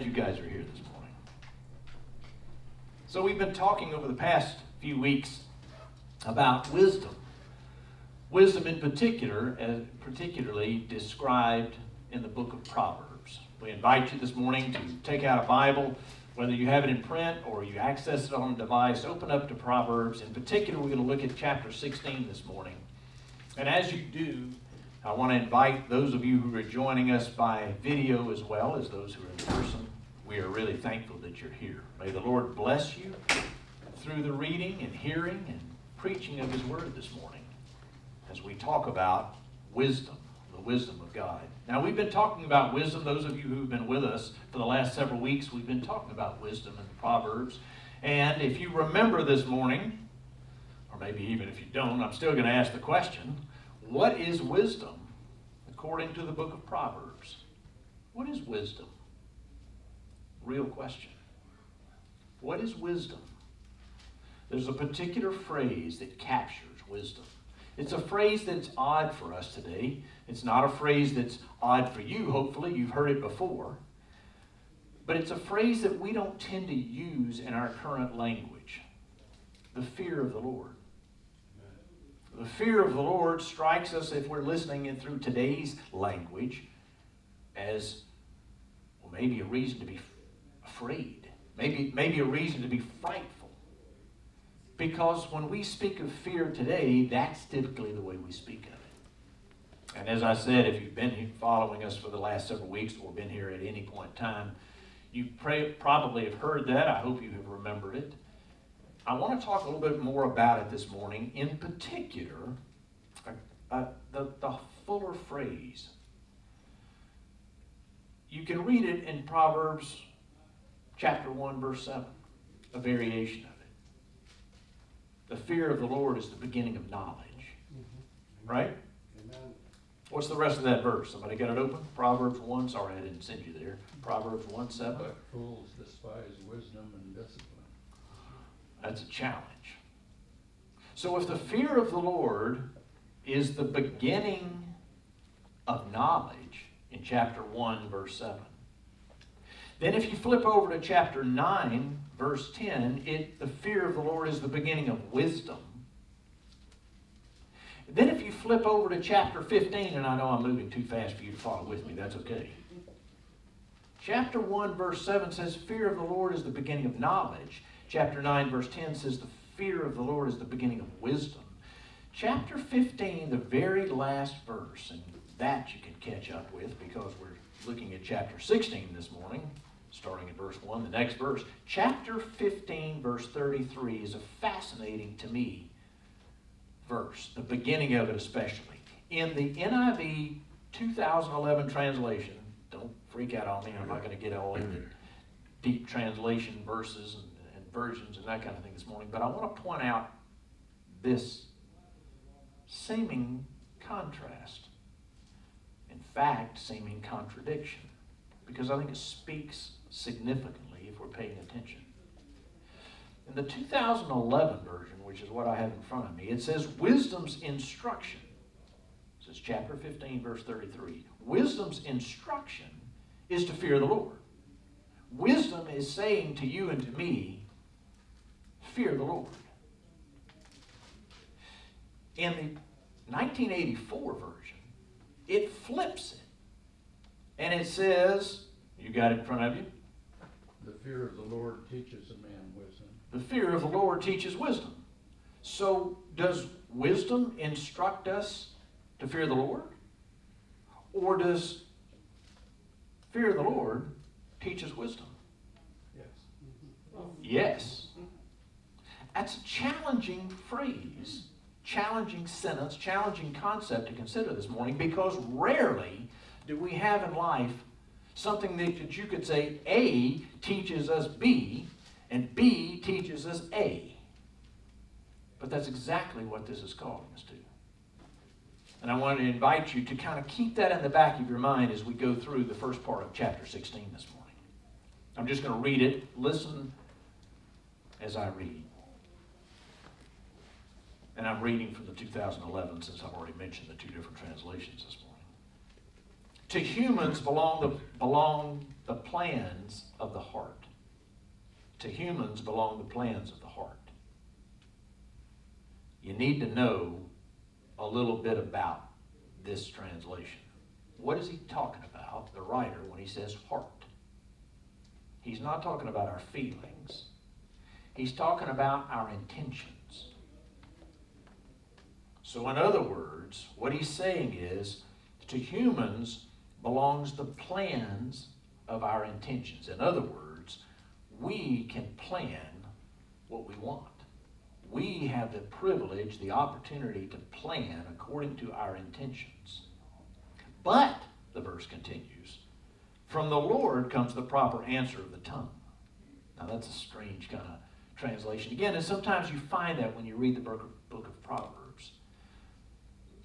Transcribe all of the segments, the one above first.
glad you guys are here this morning. So we've been talking over the past few weeks about wisdom. Wisdom in particular, particularly described in the book of Proverbs. We invite you this morning to take out a Bible, whether you have it in print or you access it on a device, open up to Proverbs. In particular, we're going to look at chapter 16 this morning. And as you do, I want to invite those of you who are joining us by video as well as those who are in person. We are really thankful that you're here. May the Lord bless you through the reading and hearing and preaching of His Word this morning as we talk about wisdom, the wisdom of God. Now, we've been talking about wisdom. Those of you who've been with us for the last several weeks, we've been talking about wisdom in the Proverbs. And if you remember this morning, or maybe even if you don't, I'm still going to ask the question, what is wisdom according to the book of Proverbs? What is wisdom? Real question. What is wisdom? There's a particular phrase that captures wisdom. It's a phrase that's odd for us today. It's not a phrase that's odd for you, hopefully. You've heard it before. But it's a phrase that we don't tend to use in our current language. The fear of the Lord. The fear of the Lord strikes us, if we're listening in through today's language, as well, maybe a reason to be afraid. Maybe a reason to be frightful. Because when we speak of fear today, that's typically the way we speak of it. And as I said, if you've been following us for the last several weeks or been here at any point in time, you probably have heard that. I hope you have remembered it. I want to talk a little bit more about it this morning. In particular, the fuller phrase. You can read it in Proverbs chapter 1, verse 7, a variation of it. The fear of the Lord is the beginning of knowledge. Right? Amen. What's the rest of that verse? Somebody got it open? Proverbs 1. Sorry, I didn't send you there. Proverbs 1, 7. But fools despise wisdom and discipline. That's a challenge. So if the fear of the Lord is the beginning of knowledge in chapter 1, verse 7, then if you flip over to chapter 9, verse 10, the fear of the Lord is the beginning of wisdom. Then if you flip over to chapter 15, and I know I'm moving too fast for you to follow with me, that's okay. Chapter 1, verse 7 says, fear of the Lord is the beginning of knowledge. Chapter 9, verse 10 says, the fear of the Lord is the beginning of wisdom. Chapter 15, the very last verse, and that you can catch up with because we're looking at chapter 16 this morning, starting at verse 1, the next verse. Chapter 15, verse 33 is a fascinating, to me, verse, the beginning of it especially. In the NIV 2011 translation, don't freak out on me, I'm not going to get all into deep translation verses and versions and that kind of thing this morning, but I want to point out this seeming contrast. In fact, seeming contradiction, because I think it speaks significantly if we're paying attention. In the 2011 version, which is what I have in front of me, it says wisdom's instruction. This is chapter 15, verse 33. Wisdom's instruction is to fear the Lord. Wisdom is saying to you and to me, fear the Lord. In the 1984 version, it flips it. And it says, you got it in front of you? The fear of the Lord teaches a man wisdom. The fear of the Lord teaches wisdom. So does wisdom instruct us to fear the Lord? Or does fear of the Lord teach us wisdom? Yes. Yes. That's a challenging phrase, challenging sentence, challenging concept to consider this morning, because rarely do we have in life something that you could say A teaches us B and B teaches us A. But that's exactly what this is calling us to. And I wanted to invite you to kind of keep that in the back of your mind as we go through the first part of chapter 16 this morning. I'm just going to read it. Listen as I read. And I'm reading from the 2011 since I've already mentioned the two different translations this morning. To humans belong the plans of the heart. To humans belong the plans of the heart. You need to know a little bit about this translation. What is he talking about, the writer, when he says heart? He's not talking about our feelings. He's talking about our intentions. So in other words, what he's saying is, to humans belongs the plans of our intentions. In other words, we can plan what we want. We have the privilege, the opportunity to plan according to our intentions. But, the verse continues, from the Lord comes the proper answer of the tongue. Now that's a strange kind of translation. Again, and sometimes you find that when you read the book of Proverbs.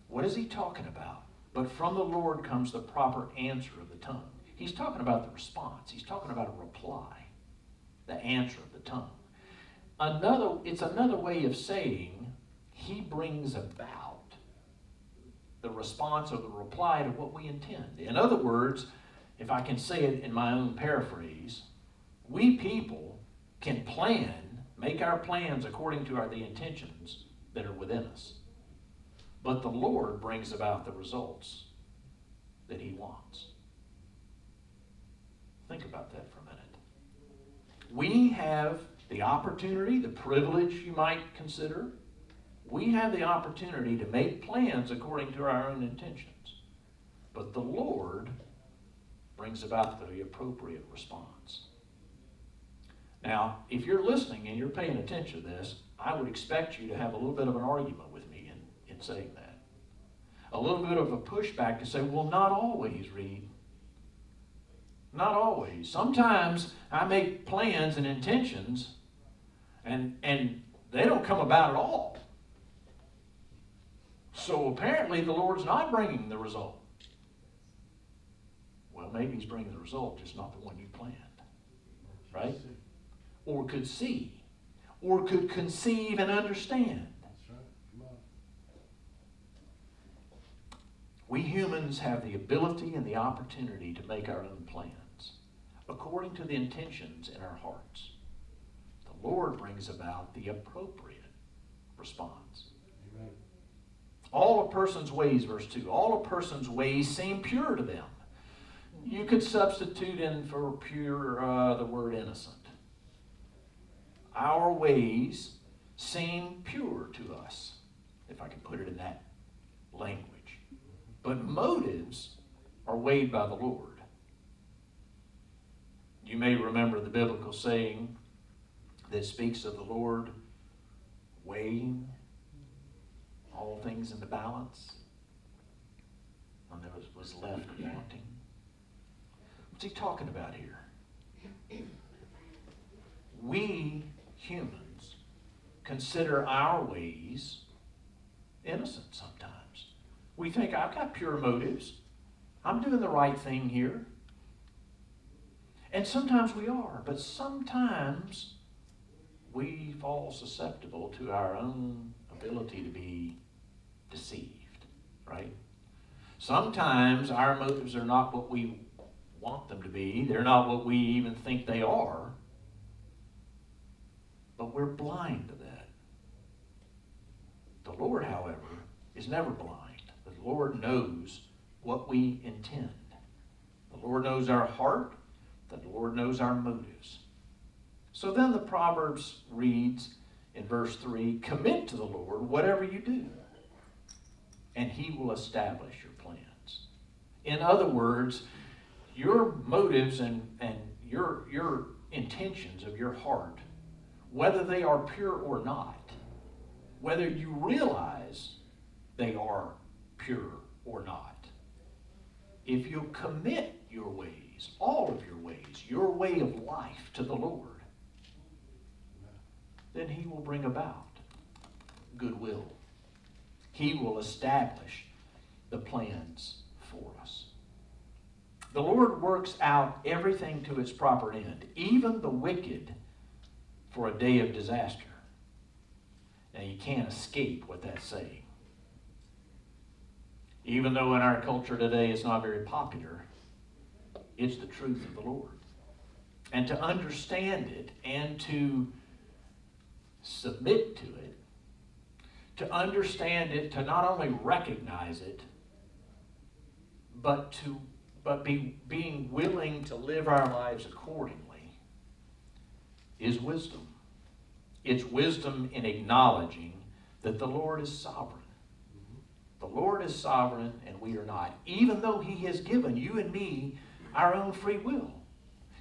What is he talking about? But from the Lord comes the proper answer of the tongue. He's talking about the response. He's talking about a reply, the answer of the tongue. It's another way of saying he brings about the response or the reply to what we intend. In other words, if I can say it in my own paraphrase, we people can make our plans according to the intentions that are within us. But the Lord brings about the results that he wants. Think about that for a minute. We have the opportunity, the privilege you might consider. We have the opportunity to make plans according to our own intentions. But the Lord brings about the appropriate response. Now, if you're listening and you're paying attention to this, I would expect you to have a little bit of an argument with me in saying that. A little bit of a pushback to say, well, not always, Reed. Not always. Sometimes I make plans and intentions and they don't come about at all. So apparently the Lord's not bringing the result. Well, maybe he's bringing the result, just not the one you planned. Right? Or could see. Or could conceive and understand. That's right. Come on. We humans have the ability and the opportunity to make our own plans according to the intentions in our hearts. The Lord brings about the appropriate response. Amen. All a person's ways, verse 2, all a person's ways seem pure to them. You could substitute in for pure the word innocent. Our ways seem pure to us, if I can put it in that language. But motives are weighed by the Lord. You may remember the biblical saying that speaks of the Lord weighing all things in the balance when there was left wanting. What's he talking about here? We humans consider our ways innocent sometimes. We think, I've got pure motives. I'm doing the right thing here. And sometimes we are, but sometimes we fall susceptible to our own ability to be deceived, right? Sometimes our motives are not what we want them to be. They're not what we even think they are. But we're blind to that. The Lord, however, is never blind. The Lord knows what we intend. The Lord knows our heart. The Lord knows our motives. So then the Proverbs reads in verse 3, commit to the Lord whatever you do, and he will establish your plans. In other words, your motives and your intentions of your heart, whether they are pure or not, whether you realize they are pure or not, if you commit your ways, all of your ways, your way of life to the Lord, then he will bring about goodwill. He will establish the plans for us. The Lord works out everything to its proper end, even the wicked for a day of disaster. Now you can't escape what that's saying. Even though in our culture today it's not very popular, it's the truth of the Lord. And to understand it and to submit to it, to understand it, to not only recognize it, but being willing to live our lives accordingly, is wisdom. It's wisdom in acknowledging that the Lord is sovereign. The Lord is sovereign and we are not. Even though He has given you and me our own free will.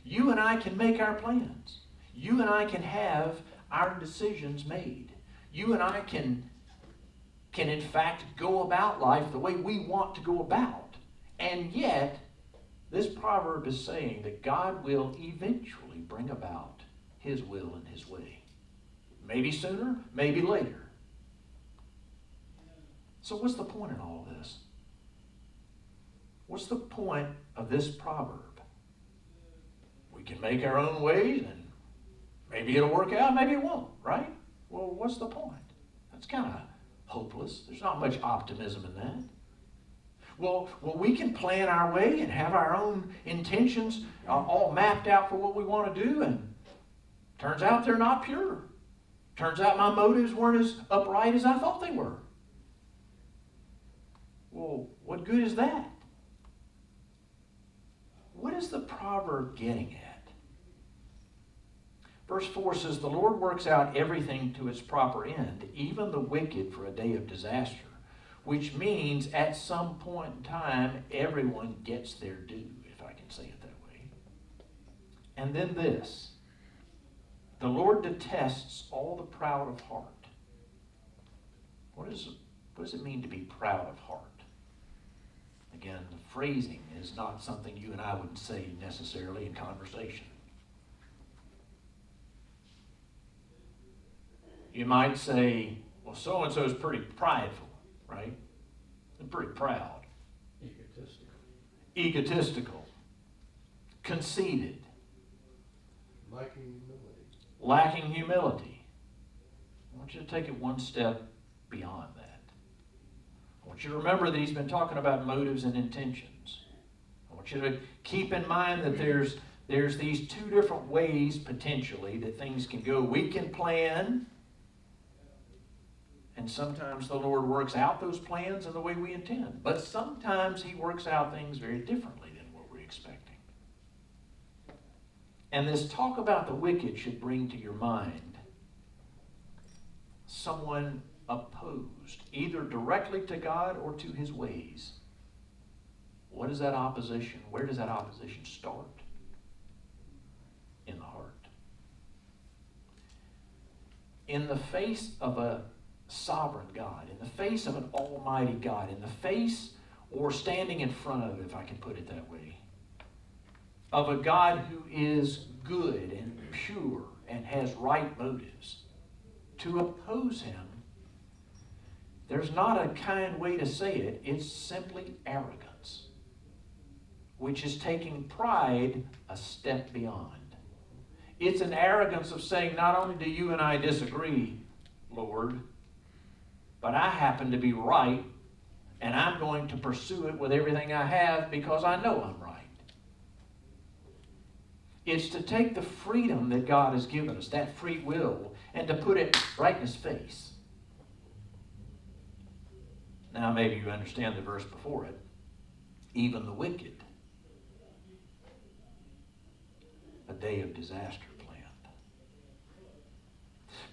You and I can make our plans. You and I can have our decisions made. You and I can in fact go about life the way we want to go about. And yet, this proverb is saying that God will eventually bring about His will and His way. Maybe sooner, maybe later. So what's the point in all of this? What's the point of this proverb? We can make our own ways and maybe it'll work out, maybe it won't, right? Well, what's the point? That's kind of hopeless. There's not much optimism in that. Well, we can plan our way and have our own intentions all mapped out for what we want to do, and turns out they're not pure. Turns out my motives weren't as upright as I thought they were. Well, what good is that? What is the proverb getting at? Verse 4 says, the Lord works out everything to its proper end, even the wicked for a day of disaster, which means at some point in time, everyone gets their due, if I can say it that way. And then this, the Lord detests all the proud of heart. What does it mean to be proud of heart? Again, the phrasing is not something you and I would say necessarily in conversation. You might say, well, so-and-so is pretty prideful, right? They're pretty proud. Egotistical. Conceited. Lacking humility. I want you to take it one step beyond that. I want you to remember that he's been talking about motives and intentions. I want you to keep in mind that there's these two different ways, potentially, that things can go. We can plan, and sometimes the Lord works out those plans in the way we intend. But sometimes He works out things very differently than what we're expecting. And this talk about the wicked should bring to your mind someone opposed, either directly to God or to His ways. What is that opposition? Where does that opposition start? In the heart. In the face of a sovereign God, in the face of an almighty God, in the face or standing in front of, if I can put it that way, of a God who is good and pure and has right motives, to oppose Him, there's not a kind way to say it. It's simply arrogance, which is taking pride a step beyond. It's an arrogance of saying, not only do you and I disagree, Lord, but I happen to be right, and I'm going to pursue it with everything I have because I know I'm right. It's to take the freedom that God has given us, that free will, and to put it right in His face. Now maybe you understand the verse before it. Even the wicked, a day of disaster planned.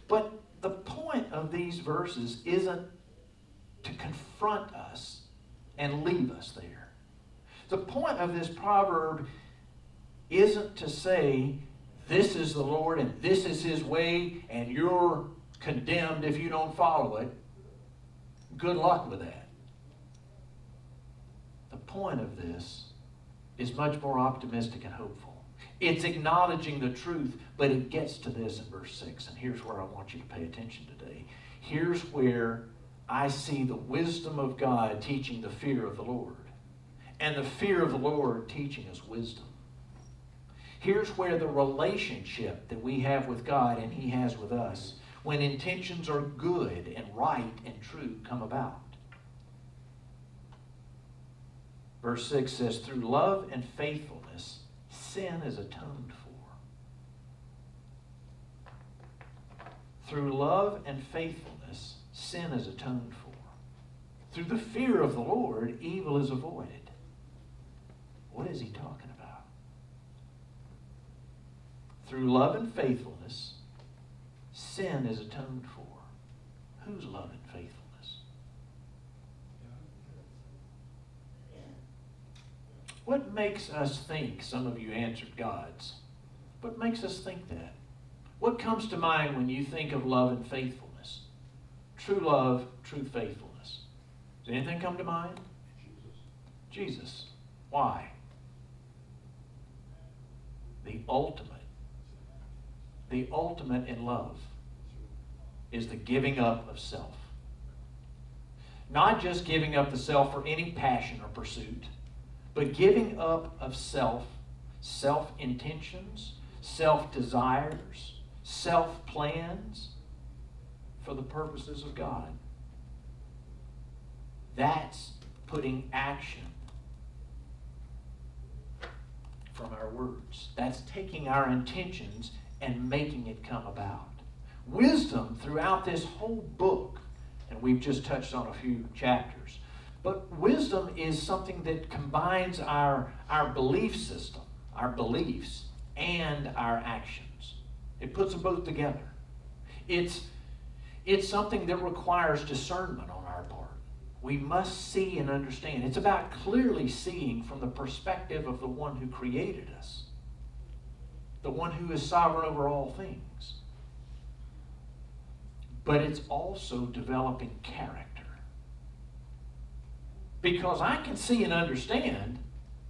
But the point of these verses isn't to confront us and leave us there. The point of this proverb isn't to say, this is the Lord and this is His way and you're condemned if you don't follow it. Good luck with that. The point of this is much more optimistic and hopeful. It's acknowledging the truth, but it gets to this in verse 6. And here's where I want you to pay attention today. Here's where I see the wisdom of God teaching the fear of the Lord, and the fear of the Lord teaching us wisdom. Here's where the relationship that we have with God and He has with us, when intentions are good and right and true, come about. Verse 6 says, through love and faithfulness, sin is atoned for. Through love and faithfulness, sin is atoned for. Through the fear of the Lord, evil is avoided. What is he talking about? Through love and faithfulness, sin is atoned for. Whose love and faithfulness? What makes us think, some of you answered God's, what makes us think that? What comes to mind when you think of love and faithfulness? True love, true faithfulness. Does anything come to mind? Jesus. Why? The ultimate in love is the giving up of self. Not just giving up the self for any passion or pursuit, but giving up of self, self-intentions, self-desires, self-plans for the purposes of God. That's putting action from our words. That's taking our intentions and making it come about. Wisdom throughout this whole book, and we've just touched on a few chapters, but wisdom is something that combines our belief system, our beliefs, and our actions. It puts them both together. It's something that requires discernment on our part. We must see and understand. It's about clearly seeing from the perspective of the one who created us, the one who is sovereign over all things. But it's also developing character. Because I can see and understand,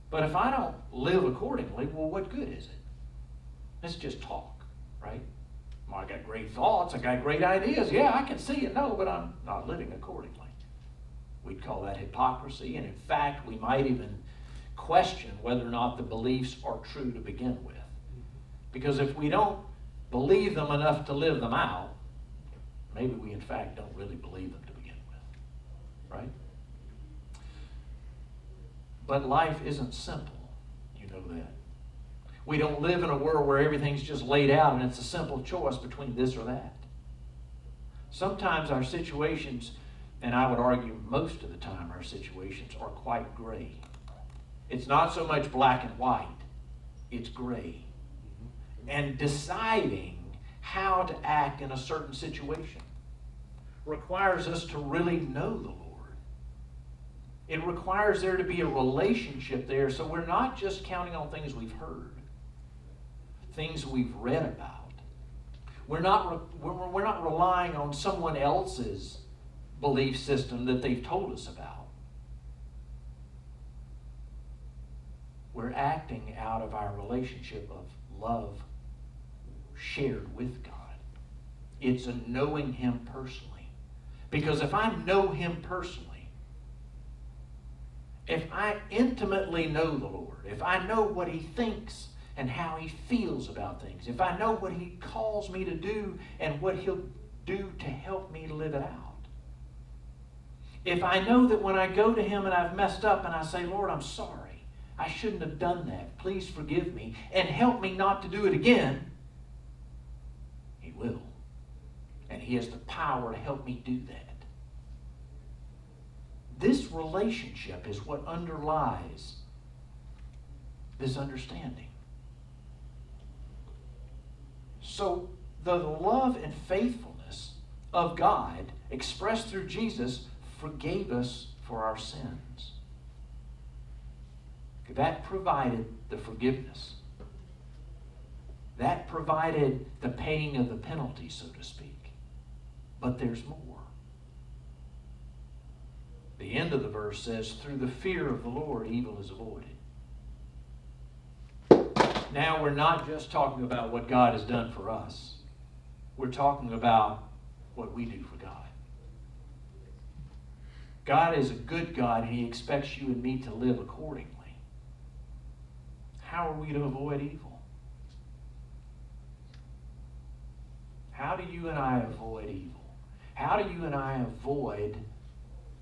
but if I don't live accordingly, well, what good is it? Let's just talk, right? Well, I got great thoughts, I got great ideas. Yeah, I can see and know, but I'm not living accordingly. We'd call that hypocrisy, and in fact, we might even question whether or not the beliefs are true to begin with. Because if we don't believe them enough to live them out, maybe we in fact don't really believe them to begin with, right? But life isn't simple, you know that. We don't live in a world where everything's just laid out and it's a simple choice between this or that. Sometimes our situations, and I would argue most of the time our situations, are quite gray. It's not so much black and white, it's gray. And deciding how to act in a certain situation requires us to really know the Lord. It requires there to be a relationship there, so we're not just counting on things we've heard, things we've read about. We're not relying on someone else's belief system that they've told us about. We're acting out of our relationship of love shared with God. It's a knowing Him personally. Because if I know Him personally, if I intimately know the Lord, if I know what He thinks and how He feels about things, if I know what He calls me to do and what He'll do to help me live it out, if I know that when I go to Him and I've messed up and I say, Lord, I'm sorry, I shouldn't have done that, please forgive me and help me not to do it again, He will. And He has the power to help me do that. This relationship is what underlies this understanding. So the love and faithfulness of God expressed through Jesus forgave us for our sins. That provided the forgiveness. That provided the paying of the penalty, so to speak. But there's more. The end of the verse says, through the fear of the Lord, evil is avoided. Now we're not just talking about what God has done for us. We're talking about what we do for God. God is a good God, and He expects you and me to live accordingly. How are we to avoid evil? How do you and I avoid evil? How do you and I avoid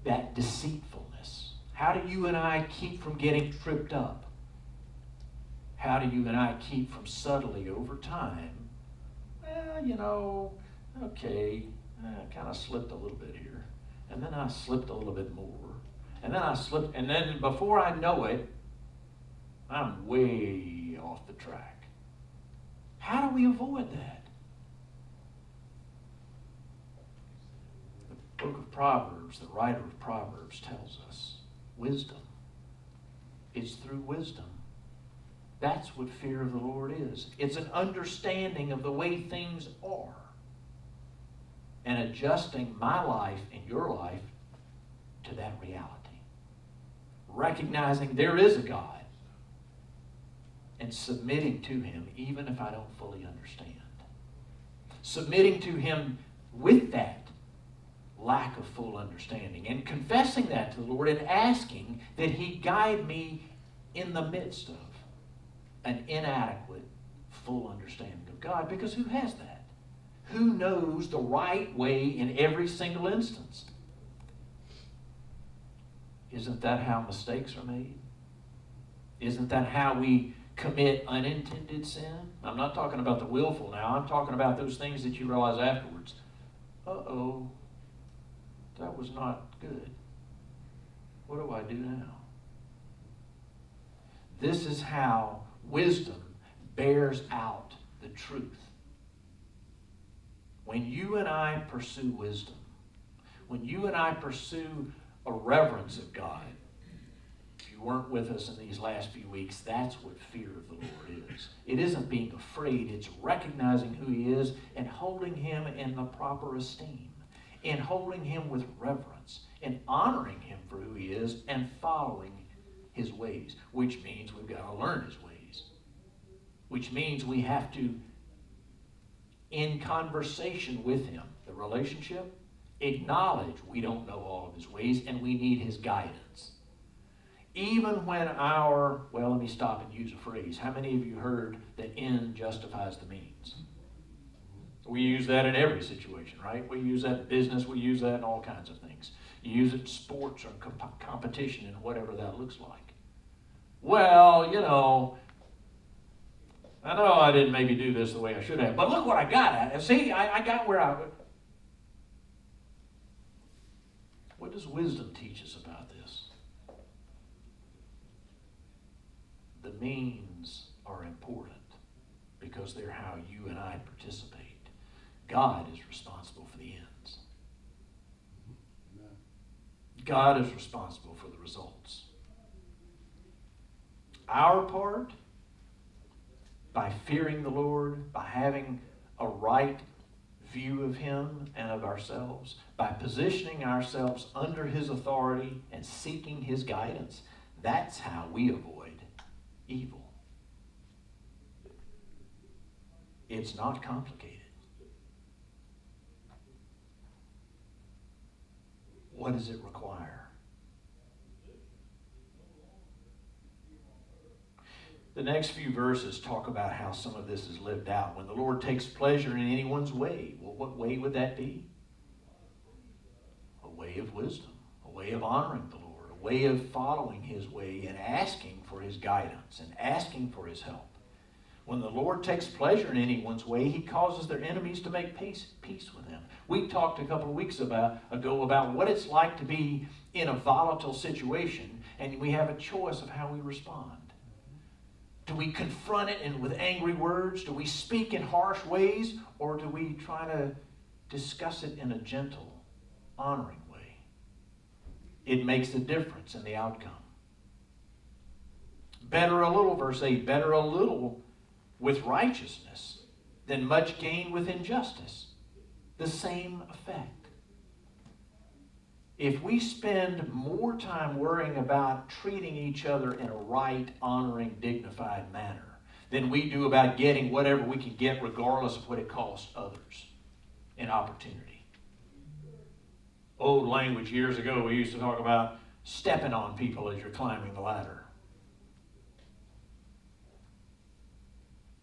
that deceitfulness? How do you and I keep from getting tripped up? How do you and I keep from subtly over time, okay, I kind of slipped a little bit here. And then I slipped a little bit more. And then I slipped, and then before I know it, I'm way off the track. How do we avoid that? The book of Proverbs, the writer of Proverbs tells us wisdom. It's through wisdom. That's what fear of the Lord is. It's an understanding of the way things are and adjusting my life and your life to that reality. Recognizing there is a God and submitting to Him even if I don't fully understand. Submitting to Him with that lack of full understanding and confessing that to the Lord and asking that He guide me in the midst of an inadequate full understanding of God, because who has that? Who knows the right way in every single instance? Isn't that how mistakes are made? Isn't that how we commit unintended sin? I'm not talking about the willful now. I'm talking about those things that you realize afterwards. Uh-oh, that was not good. What do I do now? This is how wisdom bears out the truth. When you and I pursue wisdom, when you and I pursue a reverence of God, if you weren't with us in these last few weeks, that's what fear of the Lord is. It isn't being afraid, it's recognizing who He is and holding Him in the proper esteem, and holding Him with reverence, and honoring Him for who He is, and following His ways, which means we've got to learn His ways, which means we have to, in conversation with Him, the relationship, acknowledge we don't know all of His ways and we need His guidance. Even when let me stop and use a phrase. How many of you heard that end justifies the means? We use that in every situation, right? We use that in business, we use that in all kinds of things. You use it in sports or competition and whatever that looks like. Well, I know I didn't maybe do this the way I should have, but look what I got at. See, I got where I... What does wisdom teach us about this? The means are important because they're how you and I participate. God is responsible for the ends. God is responsible for the results. Our part, by fearing the Lord, by having a right view of Him and of ourselves, by positioning ourselves under His authority and seeking His guidance, that's how we avoid evil. It's not complicated. What does it require? The next few verses talk about how some of this is lived out. When the Lord takes pleasure in anyone's way, well, what way would that be? A way of wisdom, a way of honoring the Lord, a way of following His way and asking for His guidance and asking for His help. When the Lord takes pleasure in anyone's way, He causes their enemies to make peace with them. We talked a couple of weeks ago about what it's like to be in a volatile situation, and we have a choice of how we respond. Do we confront it with angry words? Do we speak in harsh ways? Or do we try to discuss it in a gentle, honoring way? It makes a difference in the outcome. Better a little, verse 8, better a little with righteousness than much gain with injustice. The same effect. If we spend more time worrying about treating each other in a right, honoring, dignified manner than we do about getting whatever we can get regardless of what it costs others in opportunity. Old language years ago, we used to talk about stepping on people as you're climbing the ladder.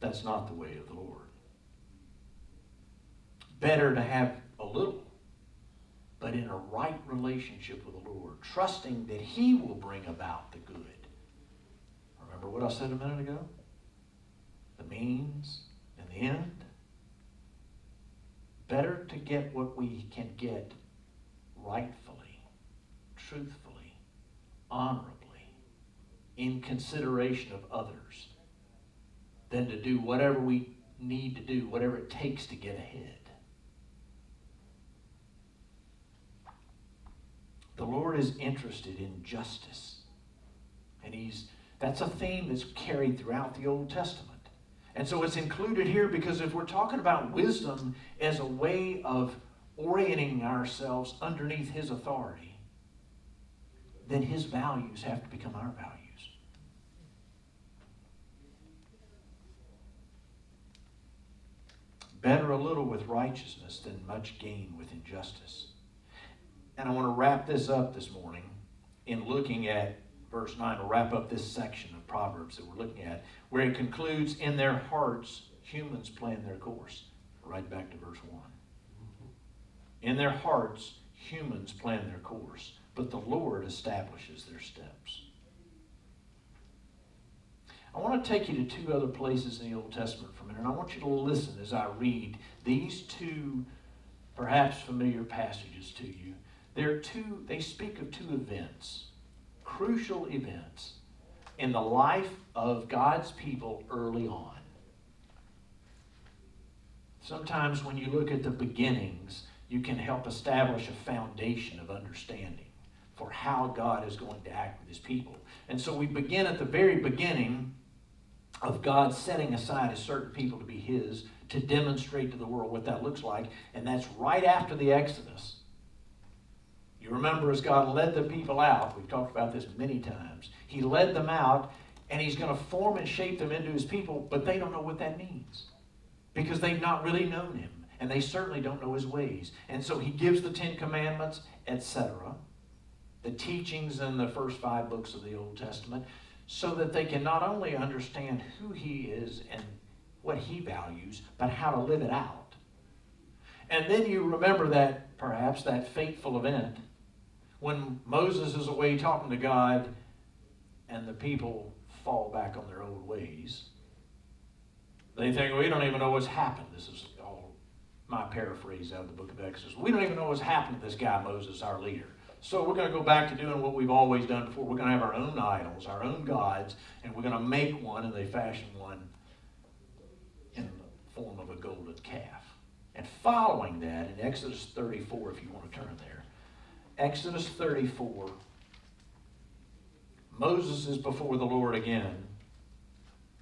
That's not the way of the Lord. Better to have a little but in a right relationship with the Lord, trusting that He will bring about the good. Remember what I said a minute ago? The means and the end. Better to get what we can get rightfully, truthfully, honorably, in consideration of others, than to do whatever we need to do, whatever it takes to get ahead. The Lord is interested in justice. And that's a theme that's carried throughout the Old Testament. And so it's included here because if we're talking about wisdom as a way of orienting ourselves underneath His authority, then His values have to become our values. Better a little with righteousness than much gain with injustice. And I want to wrap this up this morning in looking at verse 9. We'll wrap up this section of Proverbs that we're looking at, where it concludes, in their hearts, humans plan their course. Right back to verse 1. In their hearts, humans plan their course, but the Lord establishes their steps. I want to take you to two other places in the Old Testament for a minute, and I want you to listen as I read these two perhaps familiar passages to you. They speak of two events, crucial events in the life of God's people early on. Sometimes when you look at the beginnings, you can help establish a foundation of understanding for how God is going to act with His people. And so we begin at the very beginning of God setting aside a certain people to be His, to demonstrate to the world what that looks like. And that's right after the Exodus. You remember as God led the people out, we've talked about this many times, He led them out and He's going to form and shape them into His people, but they don't know what that means because they've not really known Him and they certainly don't know His ways. And so He gives the 10 Commandments, etc., the teachings in the first 5 books of the Old Testament, so that they can not only understand who He is and what He values, but how to live it out. And then you remember that, perhaps, that fateful event when Moses is away talking to God and the people fall back on their old ways. They think, we don't even know what's happened. This is all my paraphrase out of the book of Exodus. We don't even know what's happened to this guy Moses, our leader. So we're going to go back to doing what we've always done before. We're going to have our own idols, our own gods, and we're going to make one, and they fashion one in the form of a golden calf. And following that, in Exodus 34, if you want to turn there, Exodus 34, Moses is before the Lord again.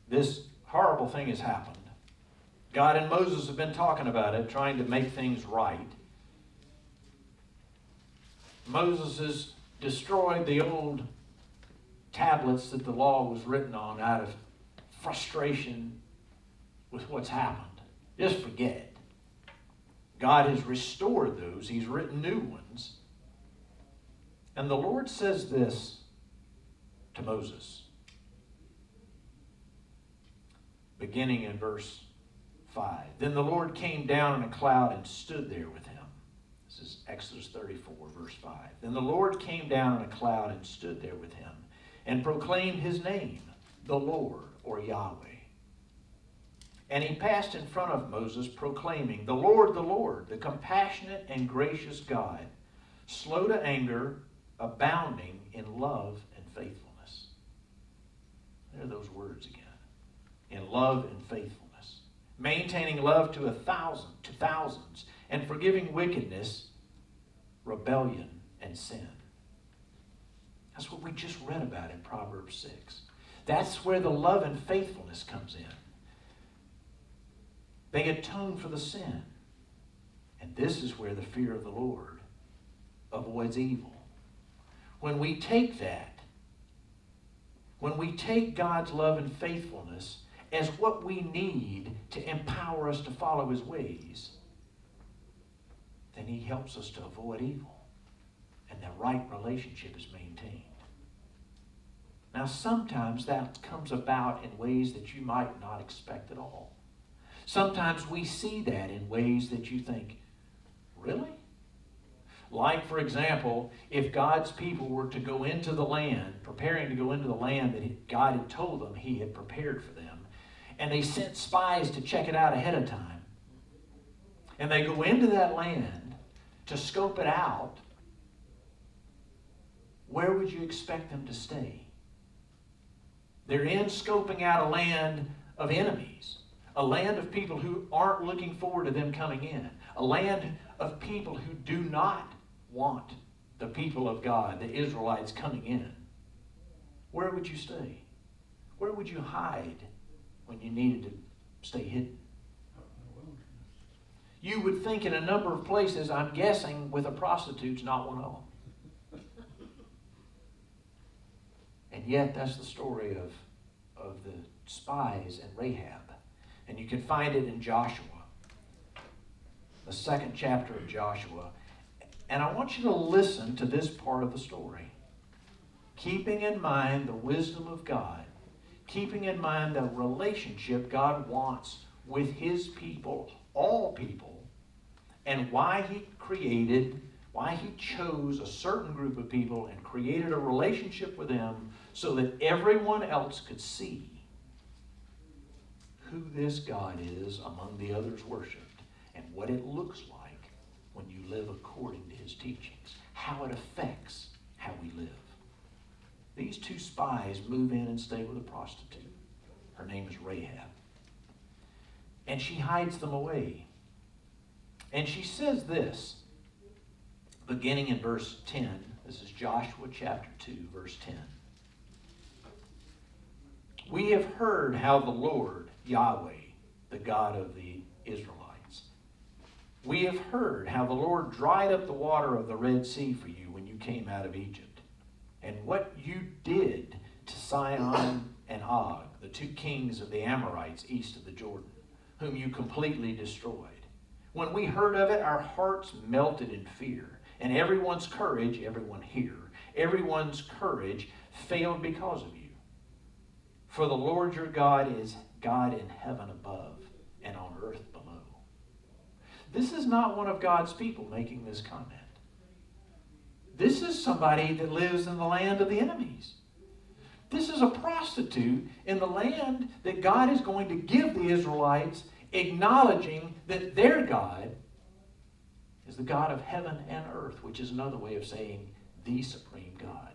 This horrible thing has happened. God and Moses have been talking about it, trying to make things right. Moses has destroyed the old tablets that the law was written on out of frustration with what's happened. Just forget. God has restored those. He's written new ones. And the Lord says this to Moses, beginning in verse 5. Then the Lord came down in a cloud and stood there with him. This is Exodus 34, verse 5. Then the Lord came down in a cloud and stood there with him and proclaimed His name, the Lord, or Yahweh. And He passed in front of Moses, proclaiming, the Lord, the compassionate and gracious God, slow to anger, abounding in love and faithfulness. There are those words again. In love and faithfulness. Maintaining love to thousands, and forgiving wickedness, rebellion, and sin. That's what we just read about in Proverbs 6. That's where the love and faithfulness comes in. They atone for the sin. And this is where the fear of the Lord avoids evil. When we take that, when we take God's love and faithfulness as what we need to empower us to follow His ways, then He helps us to avoid evil. And the right relationship is maintained. Now, sometimes that comes about in ways that you might not expect at all. Sometimes we see that in ways that you think, really? Like, for example, if God's people were to go into the land, preparing to go into the land that God had told them he had prepared for them, and they sent spies to check it out ahead of time, and they go into that land to scope it out, where would you expect them to stay? They're in scoping out a land of enemies, a land of people who aren't looking forward to them coming in, a land of people who do not want the people of God, the Israelites, coming in. Where would you stay? Where would you hide when you needed to stay hidden? You would think in a number of places, I'm guessing with a prostitute's not one of them. And yet that's the story of the spies and Rahab. And you can find it in Joshua, the 2nd chapter of Joshua. And I want you to listen to this part of the story. Keeping in mind the wisdom of God, keeping in mind the relationship God wants with his people, all people, and why he chose a certain group of people and created a relationship with them so that everyone else could see who this God is among the others worshipped and what it looks like when you live according to his teachings, how it affects how we live. These 2 spies move in and stay with a prostitute. Her name is Rahab. And she hides them away. And she says this, beginning in verse 10. This is Joshua chapter 2, verse 10. We have heard how the Lord, Yahweh, the God of the Israelites, we have heard how the Lord dried up the water of the Red Sea for you when you came out of Egypt, and what you did to Sihon and Og, the 2 kings of the Amorites east of the Jordan, whom you completely destroyed. When we heard of it, our hearts melted in fear, and everyone's courage failed because of you. For the Lord your God is God in heaven above and on earth below. This is not one of God's people making this comment. This is somebody that lives in the land of the enemies. This is a prostitute in the land that God is going to give the Israelites, acknowledging that their God is the God of heaven and earth, which is another way of saying the supreme God.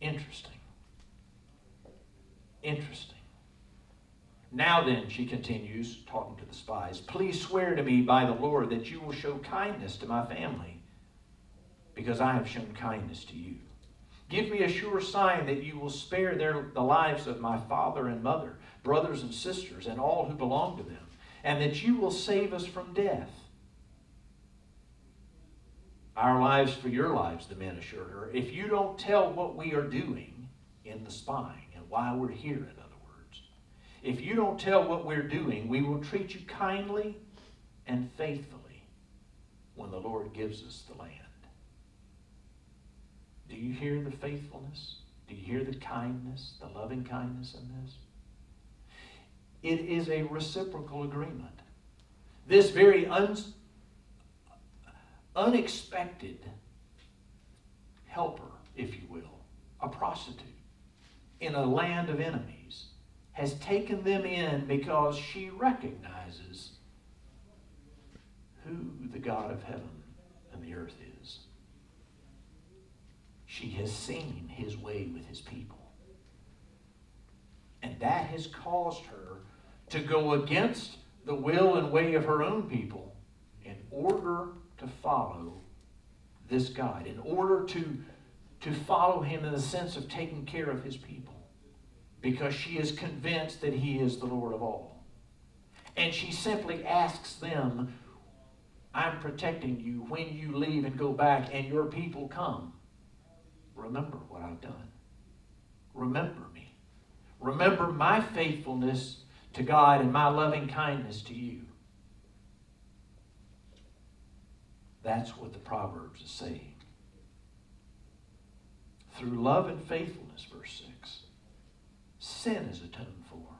Interesting. Now then, she continues, talking to the spies, please swear to me by the Lord that you will show kindness to my family, because I have shown kindness to you. Give me a sure sign that you will spare the lives of my father and mother, brothers and sisters, and all who belong to them, and that you will save us from death. Our lives for your lives, the men assured her. If you don't tell what we are doing in the spying and why we're here, in other words, if you don't tell what we're doing, we will treat you kindly and faithfully when the Lord gives us the land. Do you hear the faithfulness? Do you hear the kindness, the loving kindness in this? It is a reciprocal agreement. This very unexpected helper, if you will, a prostitute in a land of enemies, has taken them in because she recognizes who the God of heaven and the earth is. She has seen his way with his people. And that has caused her to go against the will and way of her own people in order to follow this God, in order to follow him in the sense of taking care of his people, because she is convinced that he is the Lord of all. And she simply asks them, I'm protecting you when you leave and go back and your people come. Remember what I've done. Remember me. Remember my faithfulness to God and my loving kindness to you. That's what the Proverbs is saying. Through love and faithfulness, verse 6, sin is atoned for.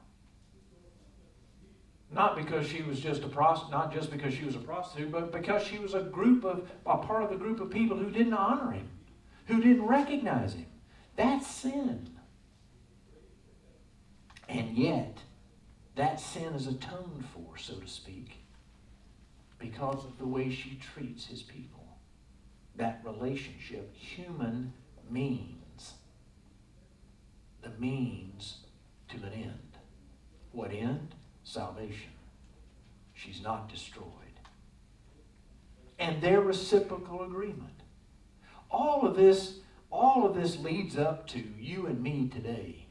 Not because she was just not just because she was a prostitute, but because she was a part of the group of people who didn't honor him, who didn't recognize him. That's sin. And yet, that sin is atoned for, so to speak, because of the way she treats his people. That relationship, human means, the means to an end. What end? Salvation. She's not destroyed. And their reciprocal agreement. All of this leads up to you and me today.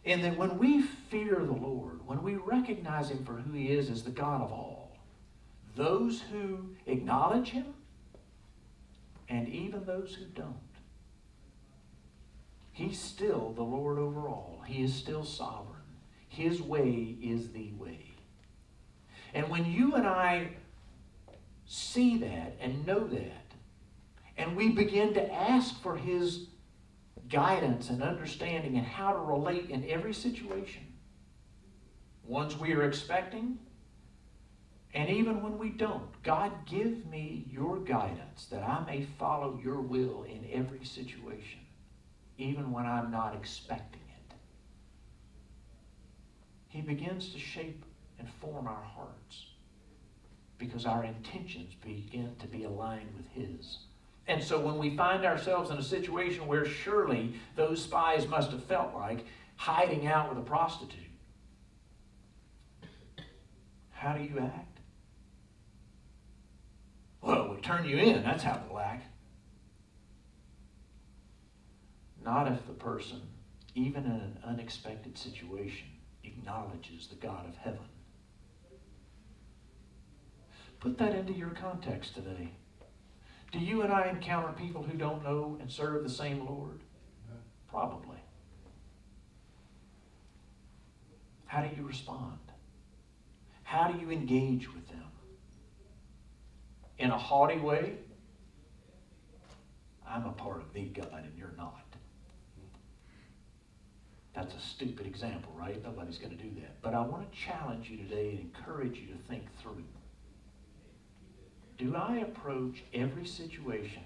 And that when we fear the Lord, when we recognize him for who he is as the God of all, those who acknowledge him, and even those who don't, he's still the Lord over all. He is still sovereign. His way is the way. And when you and I see that and know that, and we begin to ask for his guidance and understanding and how to relate in every situation, ones we are expecting, and even when we don't, God, give me your guidance that I may follow your will in every situation, even when I'm not expecting it. He begins to shape and form our hearts because our intentions begin to be aligned with his. And so when we find ourselves in a situation where surely those spies must have felt like hiding out with a prostitute, how do you act? Well, we turn you in. That's how we'll act. Not if the person, even in an unexpected situation, acknowledges the God of heaven. Put that into your context today. Do you and I encounter people who don't know and serve the same Lord? Probably. How do you respond? How do you engage with them? In a haughty way? I'm a part of the God and you're not. That's a stupid example, right? Nobody's going to do that. But I want to challenge you today and encourage you to think through. Do I approach every situation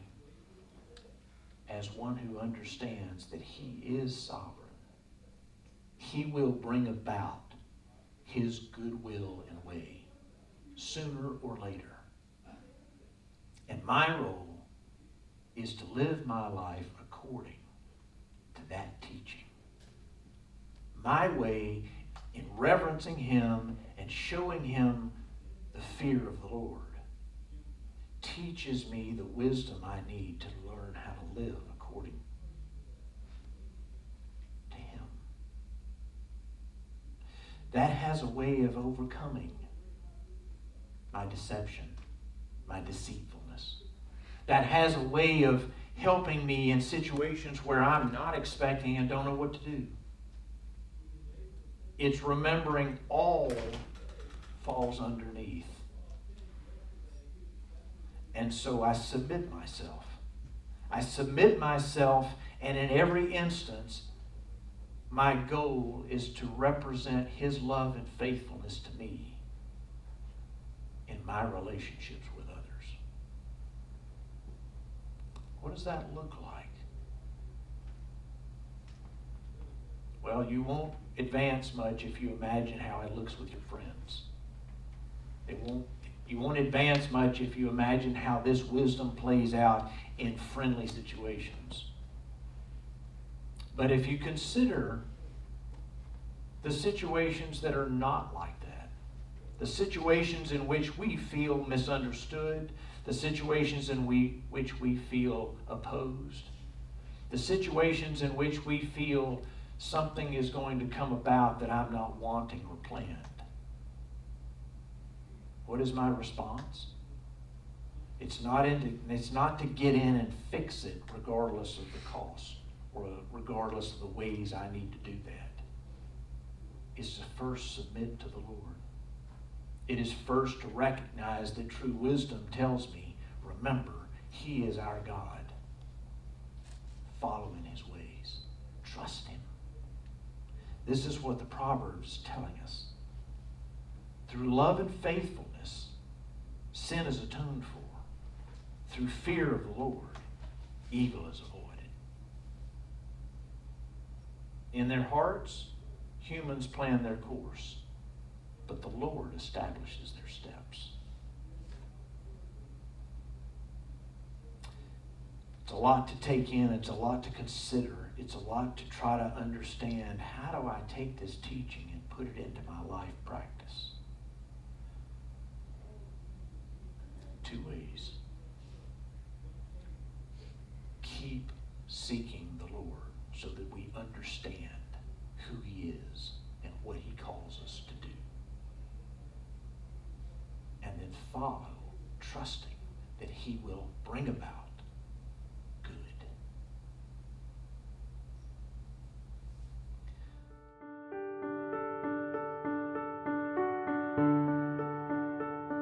as one who understands that he is sovereign? He will bring about his goodwill and way sooner or later. And my role is to live my life according to that teaching. My way in reverencing him and showing him the fear of the Lord teaches me the wisdom I need to learn how to live according to him. That has a way of overcoming my deception, my deceitfulness. That has a way of helping me in situations where I'm not expecting and don't know what to do. It's remembering all falls underneath. And so I submit myself. I submit myself, and in every instance, my goal is to represent his love and faithfulness to me in my relationships with others. What does that look like? Well, you won't advance much if you imagine how it looks with your friends. You won't advance much if you imagine how this wisdom plays out in friendly situations. But if you consider the situations that are not like that, the situations in which we feel misunderstood, the situations in which we feel opposed, the situations in which we feel something is going to come about that I'm not wanting or planned. What is my response? It's not to get in and fix it regardless of the cost or regardless of the ways I need to do that. It's to first submit to the Lord. It is first to recognize that true wisdom tells me, remember, he is our God. Follow in his ways. Trust him. This is what the Proverbs is telling us. Through love and faithfulness, sin is atoned for. Through fear of the Lord, evil is avoided. In their hearts, humans plan their course, but the Lord establishes their steps. It's a lot to take in. It's a lot to consider. It's a lot to try to understand. How do I take this teaching and put it into my life practice? Two ways. Keep seeking the Lord so that we understand who He is and what He calls us to do. And then follow, trusting that He will bring about